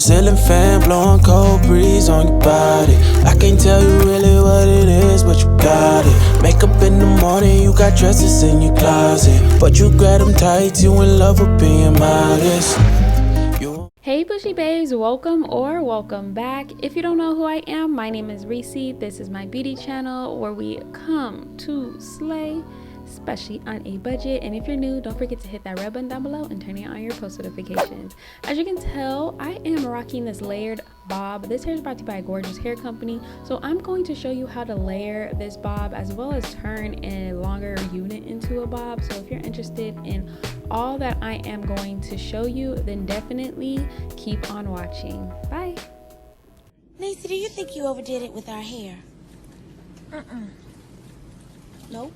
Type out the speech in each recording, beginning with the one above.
Ceiling fan blowing cold breeze on your body. I can't tell you really what it is, but you got it. Makeup in the morning, you got dresses in your closet, but you grab them tight, you in love with being modest. Hey bushy babes, welcome back. If you don't know who I am, my name is Reesie. This is my beauty channel where we come to slay, especially on a budget. And if you're new, don't forget to hit that red button down below and turn on your post notifications. As you can tell, I am rocking this layered bob. This hair is brought to you by Gorgius Hair Company. So I'm going to show you how to layer this bob as well as turn a longer unit into a bob. So if you're interested in all that I am going to show you, then definitely keep on watching. Bye. Lisa, do you think you overdid it with our hair? Nope.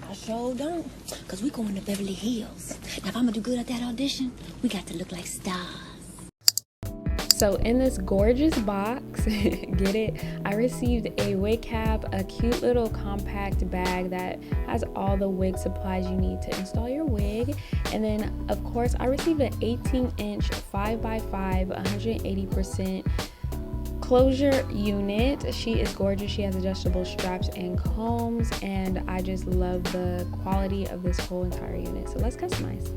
I sure don't. Because we going to Beverly Hills. Now, if I'm going to do good at that audition, we got to look like stars. So in this gorgeous box, get it, I received a wig cap, a cute little compact bag that has all the wig supplies you need to install your wig. And then of course I received an 18-inch 5x5 180% closure unit. She is gorgeous. She has adjustable straps and combs, and I just love the quality of this whole entire unit. So let's customize.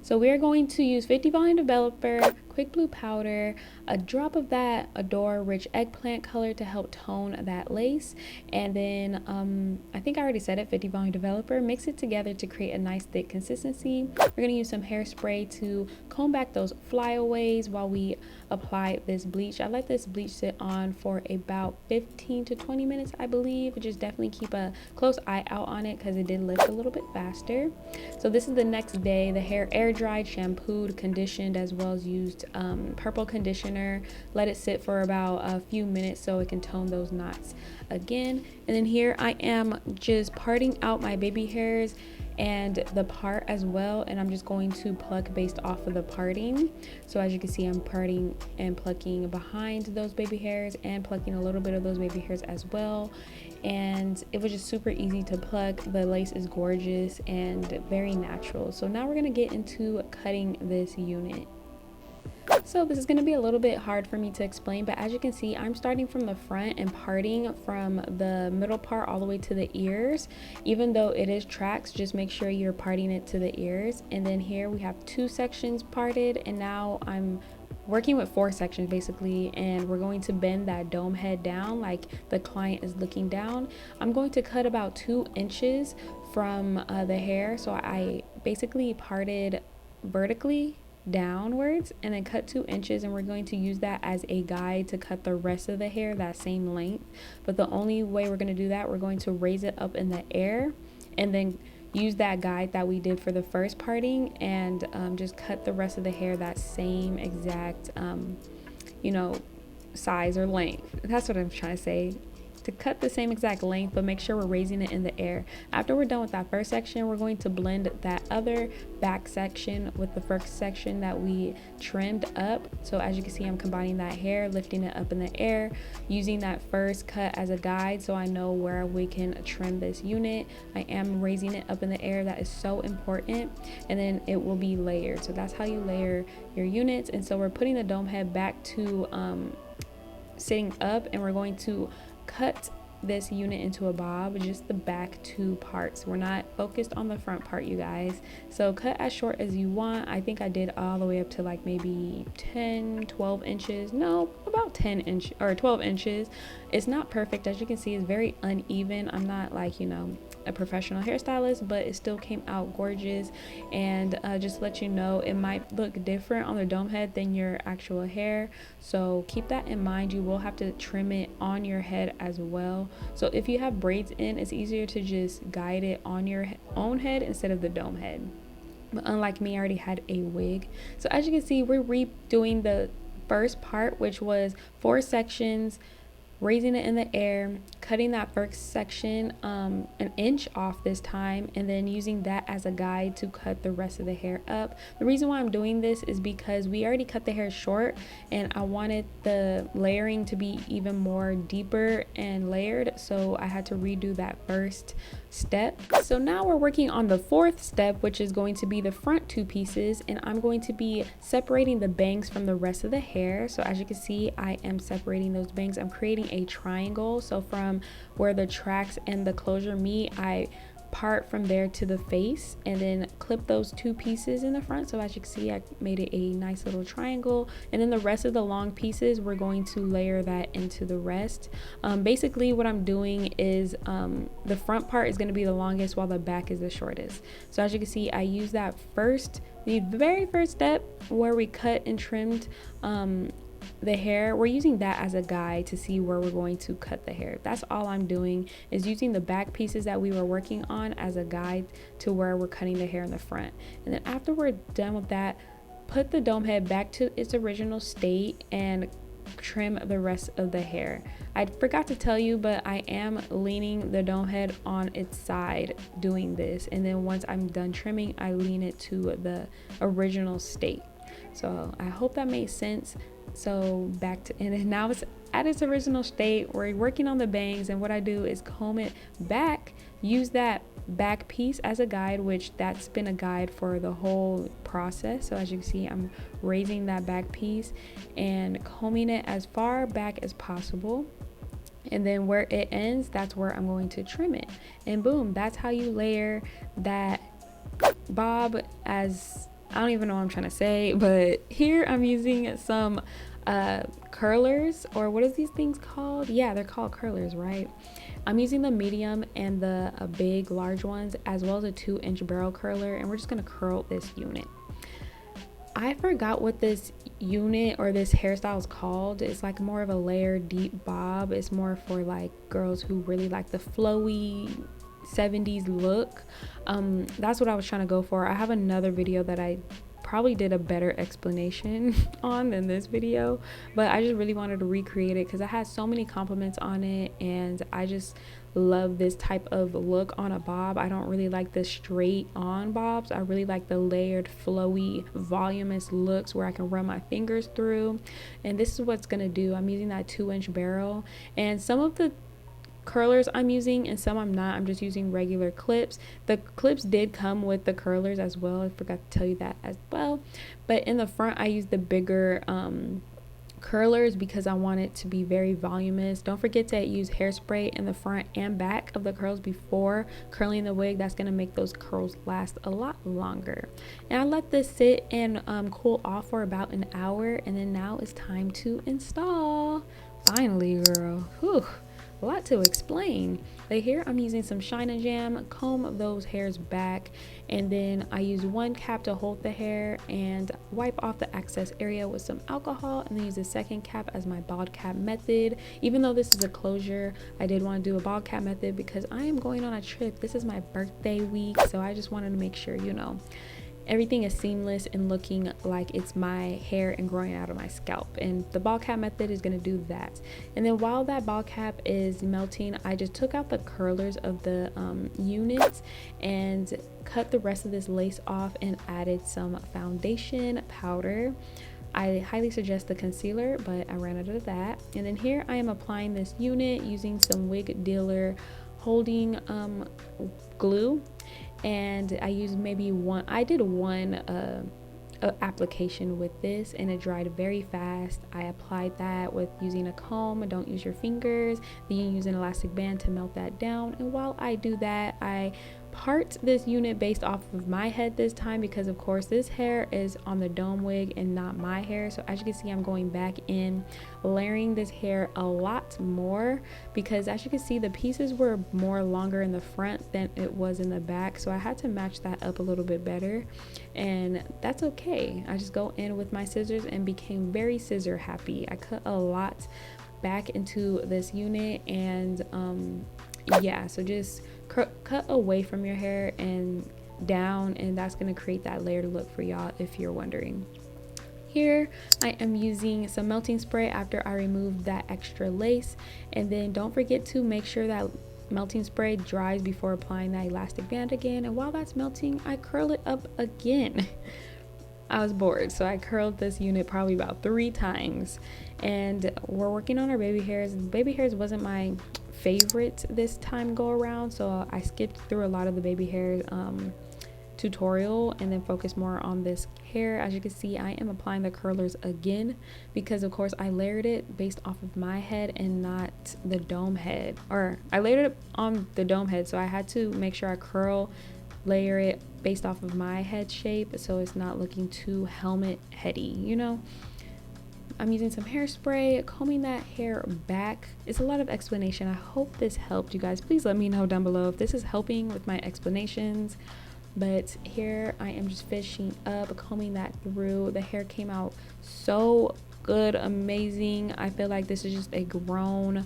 So we are going to use 50 volume developer, quick blue powder, a drop of that Adore Rich Eggplant color to help tone that lace, and then I think I already said it, 50 volume developer. Mix it together to create a nice thick consistency. We're going to use some hairspray to comb back those flyaways while we apply this bleach. I let this bleach sit on for about 15 to 20 minutes, I believe. Just definitely keep a close eye out on it because it did lift a little bit faster. So this is the next day. The hair air dried, shampooed, conditioned, as well as used purple conditioner. Let it sit for about a few minutes so it can tone those knots again. And then here I am just parting out my baby hairs and the part as well, and I'm just going to pluck based off of the parting. So as you can see, I'm parting and plucking behind those baby hairs and plucking a little bit of those baby hairs as well. And it was just super easy to pluck. The lace is gorgeous and very natural. So now we're going to get into cutting this unit. So this is going to be a little bit hard for me to explain, but as you can see, I'm starting from the front and parting from the middle part all the way to the ears. Even though it is tracks, just make sure you're parting it to the ears. And then here we have 2 sections parted, and now I'm working with 4 sections basically, and we're going to bend that dome head down like the client is looking down. I'm going to cut about 2 inches from the hair, so I basically parted vertically downwards and then cut 2 inches, and we're going to use that as a guide to cut the rest of the hair that same length. But the only way we're going to do that, we're going to raise it up in the air and then use that guide that we did for the first parting and just cut the rest of the hair that same exact size or length. That's what I'm trying to say, to cut the same exact length, but make sure we're raising it in the air. After we're done with that first section, we're going to blend that other back section with the first section that we trimmed up. So as you can see, I'm combining that hair, lifting it up in the air, using that first cut as a guide so I know where we can trim this unit. I am raising it up in the air. That is so important. And then it will be layered. So that's how you layer your units. And so we're putting the dome head back to sitting up, and we're going to cut this unit into a bob, just the back 2 parts. We're not focused on the front part, you guys. So cut as short as you want. I think I did all the way up to like maybe 12 inches. No, about 10 inch or 12 inches. It's not perfect. As you can see, it's very uneven. I'm not like, a professional hairstylist, but it still came out gorgeous. And just to let you know, it might look different on the dome head than your actual hair, so keep that in mind. You will have to trim it on your head as well. So if you have braids in, it's easier to just guide it on your own head instead of the dome head. But unlike me, I already had a wig. So as you can see, we're redoing the first part, which was 4 sections raising it in the air, cutting that first section an inch off this time, and then using that as a guide to cut the rest of the hair up. The reason why I'm doing this is because we already cut the hair short and I wanted the layering to be even more deeper and layered, so I had to redo that first step. So now we're working on the fourth step, which is going to be the front two pieces, and I'm going to be separating the bangs from the rest of the hair. So as you can see, I am separating those bangs. I'm creating a triangle, so from where the tracks and the closure meet, I part from there to the face and then clip those two pieces in the front. So as you can see, I made it a nice little triangle, and then the rest of the long pieces, we're going to layer that into the rest. Basically what I'm doing is the front part is going to be the longest while the back is the shortest. So as you can see, I use that the very first step where we cut and trimmed the hair. We're using that as a guide to see where we're going to cut the hair. That's all I'm doing, is using the back pieces that we were working on as a guide to where we're cutting the hair in the front. And then after we're done with that, put the dome head back to its original state and trim the rest of the hair. I forgot to tell you, but I am leaning the dome head on its side doing this, and then once I'm done trimming, I lean it to the original state. So I hope that made sense. So back to, and now it's at its original state. We're working on the bangs, and what I do is comb it back, use that back piece as a guide, which that's been a guide for the whole process. So as you can see, I'm raising that back piece and combing it as far back as possible, and then where it ends, that's where I'm going to trim it. And boom, that's how you layer that bob. As I don't even know what I'm trying to say, but here I'm using some curlers, or what is these things called? Yeah, they're called curlers, right? I'm using the medium and the big large ones, as well as a 2-inch barrel curler, and we're just gonna curl this unit. I forgot what this unit or this hairstyle is called. It's like more of a layered deep bob. It's more for like girls who really like the flowy 70s look. That's what I was trying to go for. I have another video that I probably did a better explanation on than this video, but I just really wanted to recreate it because I had so many compliments on it, and I just love this type of look on a bob. I don't really like the straight on bobs. I really like the layered, flowy, voluminous looks where I can run my fingers through, and this is what's gonna do. I'm using that 2-inch barrel, and some of the curlers I'm using and some I'm not. I'm just using regular clips. The clips did come with the curlers as well. I forgot to tell you that as well. But in the front, I use the bigger curlers because I want it to be very voluminous. Don't forget to use hairspray in the front and back of the curls before curling the wig. That's going to make those curls last a lot longer. And I let this sit and cool off for about an hour, and then now it's time to install. Finally, girl. Whew. A lot to explain. But here I'm using some Shine and Jam, comb those hairs back, and then I use one cap to hold the hair and wipe off the excess area with some alcohol, and then use the second cap as my bald cap method. Even though this is a closure, I did want to do a bald cap method because I am going on a trip. This is my birthday week, so I just wanted to make sure, you know, everything is seamless and looking like it's my hair and growing out of my scalp, and the ball cap method is going to do that. And then while that ball cap is melting, I just took out the curlers of the units and cut the rest of this lace off and added some foundation powder. I highly suggest the concealer, but I ran out of that. And then here I am applying this unit using some wig dealer holding glue, and I used maybe one. I did one application with this, and it dried very fast. I applied that with using a comb. Don't use your fingers. Then you use an elastic band to melt that down. And while I do that, I part this unit based off of my head this time, because of course this hair is on the dome wig and not my hair. So as you can see, I'm going back in, layering this hair a lot more, because as you can see, the pieces were more longer in the front than it was in the back, so I had to match that up a little bit better, and that's okay. I just go in with my scissors and became very scissor happy. I cut a lot back into this unit, and yeah, so just cut away from your hair and down, and that's going to create that layered look for y'all if you're wondering. Here I am using some melting spray after I removed that extra lace, and then don't forget to make sure that melting spray dries before applying that elastic band again. And while that's melting, I curl it up again. I was bored, so I curled this unit probably about 3 times. And we're working on our baby hairs. Baby hairs wasn't my favorite this time go around, so I skipped through a lot of the baby hair tutorial and then focus more on this hair. As you can see, I am applying the curlers again because of course I layered it based off of my head and not the dome head, or I layered it on the dome head, so I had to make sure I layer it based off of my head shape so it's not looking too helmet heady, you know. I'm using some hairspray, combing that hair back. It's a lot of explanation. I hope this helped you guys. Please let me know down below if this is helping with my explanations. But here I am just finishing up, combing that through. The hair came out so good, amazing. I feel like this is just a grown,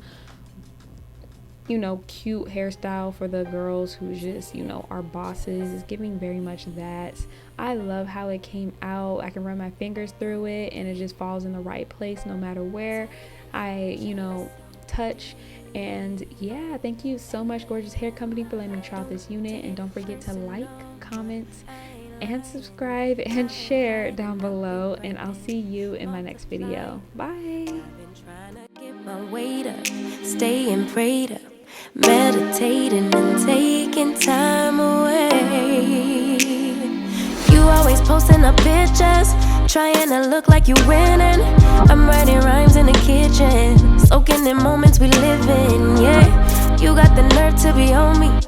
you know, cute hairstyle for the girls who just, you know, are bosses. It's giving very much that. I love how it came out. I can run my fingers through it and it just falls in the right place no matter where I, you know, touch. And yeah, thank you so much, Gorgius Hair Company, for letting me try out this unit. And don't forget to like, comment, and subscribe and share down below. And I'll see you in my next video. Bye. My weight up, staying prayed up, meditating and taking time away. You always posting up pictures, trying to look like you winning. I'm writing rhymes in the kitchen, soaking in moments we live in. Yeah, you got the nerve to be on me.